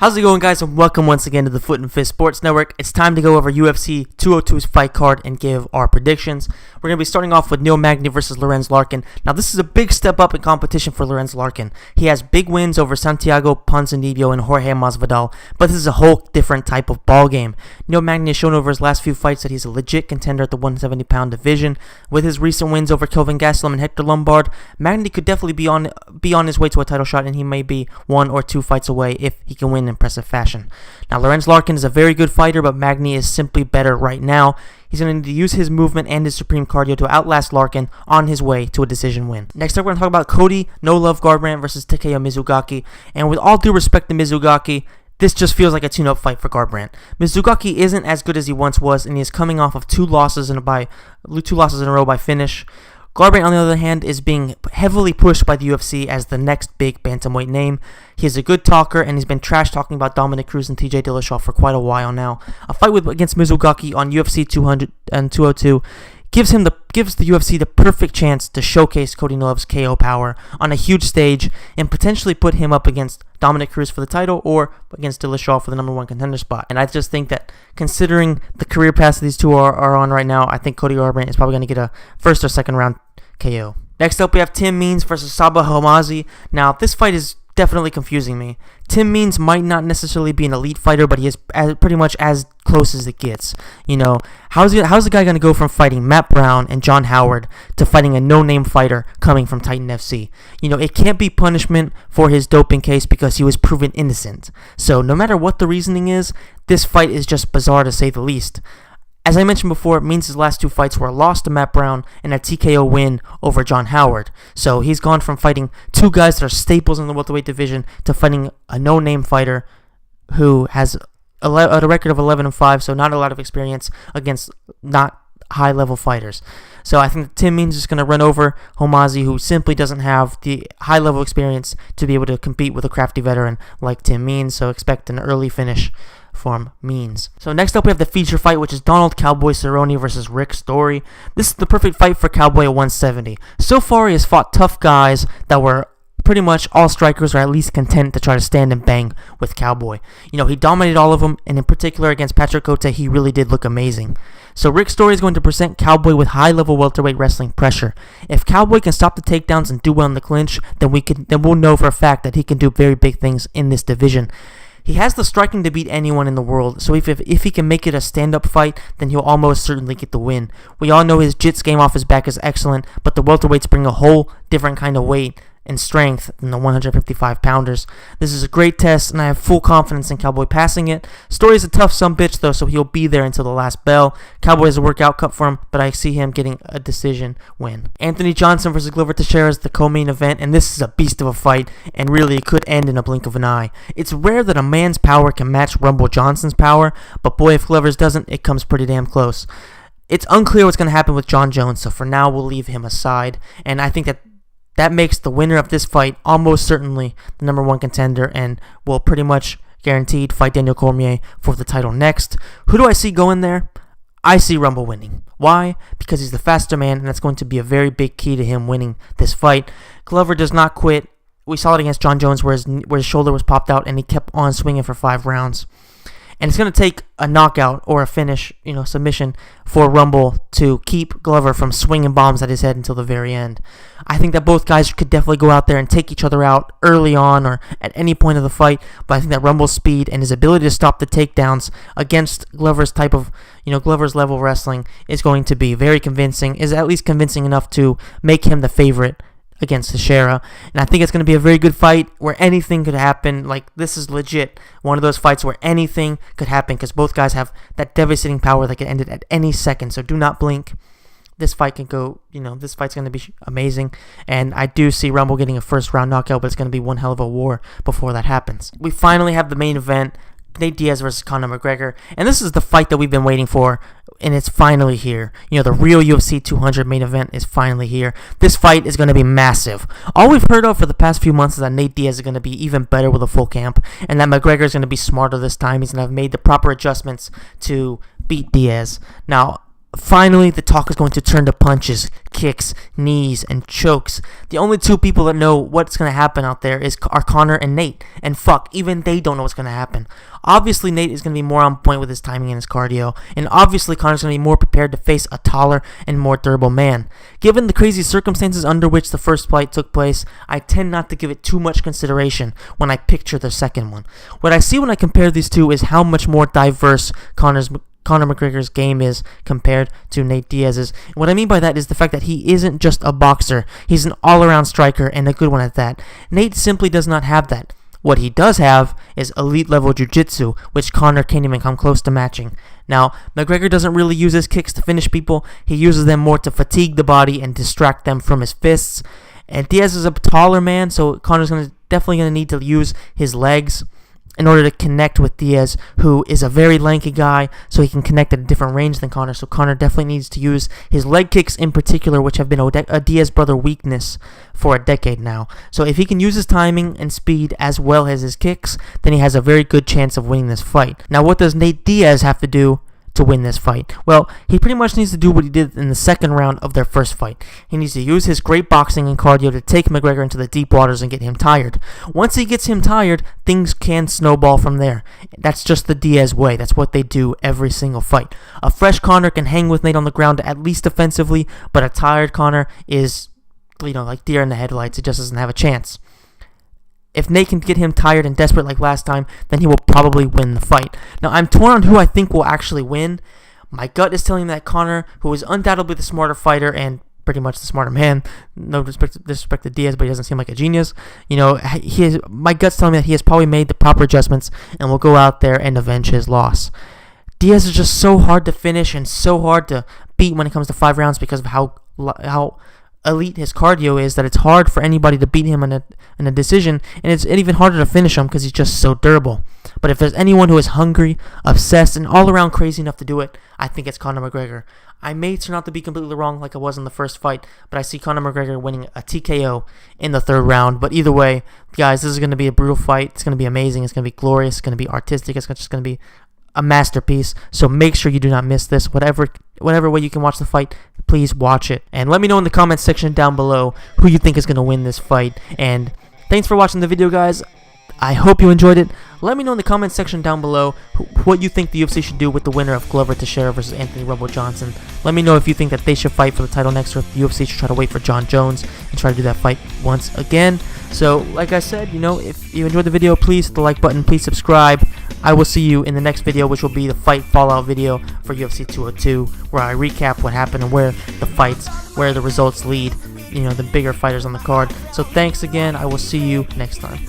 How's it going, guys, and welcome once again to the Foot and Fist Sports Network. It's time to go over UFC 202's fight card and give our predictions. We're going to be starting off with Neil Magny versus Lorenz Larkin. Now, this is a big step up in competition for Lorenz Larkin. He has big wins over Santiago Ponzinibbio and Jorge Masvidal, but this is a whole different type of ball game. Neil Magny has shown over his last few fights that he's a legit contender at the 170-pound division. With his recent wins over Kelvin Gastelum and Hector Lombard, Magny could definitely be on his way to a title shot, and he may be 1 or 2 fights away if he can win in impressive fashion. Now, Lorenz Larkin is a very good fighter, but Magny is simply better right now. He's going to need to use his movement and his supreme cardio to outlast Larkin on his way to a decision win. Next up, we're going to talk about Cody Garbrandt versus Takeya Mizugaki. And with all due respect to Mizugaki, this just feels like a tune-up fight for Garbrandt. Mizugaki isn't as good as he once was, and he is coming off of two losses in a row by finish. Garbrandt, on the other hand, is being heavily pushed by the UFC as the next big bantamweight name. He is a good talker, and he's been trash-talking about Dominic Cruz and TJ Dillashaw for quite a while now. A fight against Mizugaki on UFC 200 and 202 gives the UFC the perfect chance to showcase Cody Garbrandt KO power on a huge stage and potentially put him up against Dominic Cruz for the title or against Dillashaw for the number 1 contender spot. And I just think that considering the career paths these two are on right now, I think Cody Garbrandt is probably going to get a first or second round KO. Next up, we have Tim Means versus Sabah Homasi. Now, this fight is definitely confusing me. Tim Means might not necessarily be an elite fighter, but he is pretty much as close as it gets. You know, how's the guy going to go from fighting Matt Brown and John Howard to fighting a no-name fighter coming from Titan FC? You know, it can't be punishment for his doping case because he was proven innocent. So no matter what the reasoning is, this fight is just bizarre to say the least. As I mentioned before, Means' last 2 fights were a loss to Matt Brown and a TKO win over John Howard. So he's gone from fighting 2 guys that are staples in the welterweight division to fighting a no-name fighter who has a record of 11-5, so not a lot of experience against not high-level fighters. So I think Tim Means is going to run over Homasi, who simply doesn't have the high-level experience to be able to compete with a crafty veteran like Tim Means, so expect an early finish from Means. So next up, we have the feature fight, which is Donald Cowboy Cerrone versus Rick Story. This is the perfect fight for Cowboy at 170. So far, he has fought tough guys that were pretty much all strikers, or at least content to try to stand and bang with Cowboy. You know, he dominated all of them, and in particular against Patrick Cote, he really did look amazing. So Rick Story is going to present Cowboy with high-level welterweight wrestling pressure. If Cowboy can stop the takedowns and do well in the clinch, then we'll know for a fact that he can do very big things in this division. He has the striking to beat anyone in the world, so if he can make it a stand-up fight, then he'll almost certainly get the win. We all know his jits game off his back is excellent, but the welterweights bring a whole different kind of weight and strength than the 155-pounders. This is a great test, and I have full confidence in Cowboy passing it. Story is a tough sumbitch, though, so he'll be there until the last bell. Cowboy has a workout cut for him, but I see him getting a decision win. Anthony Johnson versus Glover Teixeira is the co-main event, and this is a beast of a fight, and really it could end in a blink of an eye. It's rare that a man's power can match Rumble Johnson's power, but boy, if Glover's doesn't, it comes pretty damn close. It's unclear what's going to happen with John Jones, so for now we'll leave him aside, and I think that makes the winner of this fight almost certainly the number 1 contender and will pretty much guaranteed fight Daniel Cormier for the title next. Who do I see going there? I see Rumble winning. Why? Because he's the faster man, and that's going to be a very big key to him winning this fight. Glover does not quit. We saw it against John Jones where his shoulder was popped out and he kept on swinging for 5 rounds. And it's going to take a knockout or a finish, submission for Rumble to keep Glover from swinging bombs at his head until the very end. I think that both guys could definitely go out there and take each other out early on or at any point of the fight, but I think that Rumble's speed and his ability to stop the takedowns against Glover's type of, Glover's level wrestling is going to be very convincing, is at least convincing enough to make him the favorite against Teixeira, and I think it's going to be a very good fight where anything could happen. Like, this is legit one of those fights where anything could happen because both guys have that devastating power that can end it at any second, so do not blink. This fight can go, this fight's going to be amazing, and I do see Rumble getting a first round knockout, but it's going to be one hell of a war before that happens. We finally have the main event, Nate Diaz versus Conor McGregor, and this is the fight that we've been waiting for, and it's finally here. The real UFC 200 main event is finally here. This fight is going to be massive. All we've heard of for the past few months is that Nate Diaz is going to be even better with a full camp, and that McGregor is going to be smarter this time. He's going to have made the proper adjustments to beat Diaz. Now, Finally, the talk is going to turn to punches, kicks, knees, and chokes. The only two people that know what's going to happen out there are Conor and Nate. And fuck, even they don't know what's going to happen. Obviously, Nate is going to be more on point with his timing and his cardio. And obviously, Conor's going to be more prepared to face a taller and more durable man. Given the crazy circumstances under which the first fight took place, I tend not to give it too much consideration when I picture the second one. What I see when I compare these two is how much more diverse Conor McGregor's game is compared to Nate Diaz's. What I mean by that is the fact that he isn't just a boxer. He's an all-around striker, and a good one at that. Nate simply does not have that. What he does have is elite-level jiu-jitsu, which Conor can't even come close to matching. Now, McGregor doesn't really use his kicks to finish people. He uses them more to fatigue the body and distract them from his fists. And Diaz is a taller man, so Conor's definitely going to need to use his legs in order to connect with Diaz, who is a very lanky guy, so he can connect at a different range than Conor. So Conor definitely needs to use his leg kicks in particular, which have been a Diaz brother weakness for a decade now. So if he can use his timing and speed as well as his kicks, then he has a very good chance of winning this fight. Now, what does Nate Diaz have to do to win this fight? Well, he pretty much needs to do what he did in the second round of their first fight. He needs to use his great boxing and cardio to take McGregor into the deep waters and get him tired. Once he gets him tired, things can snowball from there. That's just the Diaz way. That's what they do every single fight. A fresh Conor can hang with Nate on the ground at least defensively, but a tired Conor is, like deer in the headlights. It just doesn't have a chance. If Nate can get him tired and desperate like last time, then he will probably win the fight. Now, I'm torn on who I think will actually win. My gut is telling me that Conor, who is undoubtedly the smarter fighter and pretty much the smarter man, no disrespect to Diaz, but he doesn't seem like a genius. My gut's telling me that he has probably made the proper adjustments and will go out there and avenge his loss. Diaz is just so hard to finish and so hard to beat when it comes to 5 rounds because of how elite his cardio is, that it's hard for anybody to beat him in a decision, and it's even harder to finish him because he's just so durable. But if there's anyone who is hungry, obsessed, and all around crazy enough to do it, I think it's Conor McGregor. I may turn out to be completely wrong like I was in the first fight, but I see Conor McGregor winning a TKO in the third round. But either way, guys, this is going to be a brutal fight. It's going to be amazing. It's going to be glorious. It's going to be artistic. It's just going to be a masterpiece. So make sure you do not miss this. Whatever way you can watch the fight, please watch it. And let me know in the comments section down below who you think is going to win this fight. And thanks for watching the video, guys. I hope you enjoyed it. Let me know in the comments section down below what you think the UFC should do with the winner of Glover Teixeira versus Anthony Rumble Johnson. Let me know if you think that they should fight for the title next, or if the UFC should try to wait for John Jones and try to do that fight once again. So, like I said, if you enjoyed the video, please hit the like button, please subscribe. I will see you in the next video, which will be the fight fallout video for UFC 202, where I recap what happened and where the results lead, the bigger fighters on the card. So thanks again. I will see you next time.